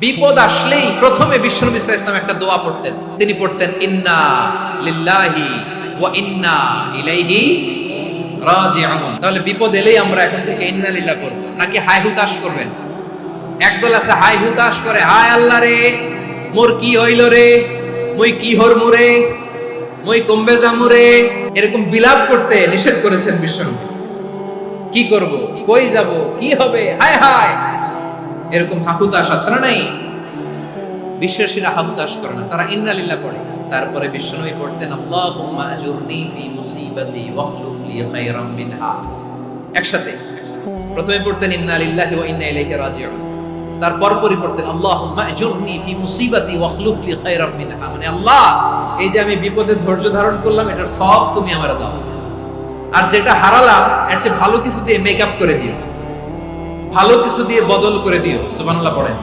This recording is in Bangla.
বিপদ আসলেই প্রথমে বিশ্বনবী সাল্লাল্লাহু আলাইহি ওয়াসাল্লাম একটা দোয়া পড়তেন। তিনি পড়তেন ইন্না লিল্লাহি ওয়া ইন্না ইলাইহি রাজিউন। তাহলে বিপদ এলেই আমরা এখন থেকে ইন্না লিল্লাহ করব, নাকি হায় হুতাশ করবেন? একদল আছে হায় হুতাশ করে, হায় আল্লাহ রে মোর কি হইল রে, মই কি হরমু রে, মই কমবে যামু রে, এরকম বিলাপ করতে নিষেধ করেছেন বিশ্বনবী। কি করব, কই যাব, কি হবে, হায় হায়, এরকম হাহুতাশ আছে না নাই? বিশ্বাসীরা হাহুতাশ করে না, তারা ইন্না লিল্লাহ পড়ে। তারপরে বিশ্বনবী পড়তেন আল্লাহুম্মা আজুরনি ফি মুসিবাতি ওয়াখলুফ লি খায়রাম মিনহা। একসাথে প্রথমে পড়তেন ইন্না লিল্লাহি ওয়া ইন্না ইলাইহি রাজিউন, তারপর পড়তেন আল্লাহুম্মা আজুরনি ফি মুসিবাতি ওয়াখলুফ লি খায়রাম মিনহা, মানে আল্লাহ এই যে আমি বিপদে ধৈর্য ধারণ করলাম এটার সব তুমি আমারে দাও, আর যেটা হারালাম এর চেয়ে ভালো কিছু দিয়ে মেকআপ করে দিও, ভালো কিছু দিয়ে বদল করে দিও। সুবহানাল্লাহ পড়েন।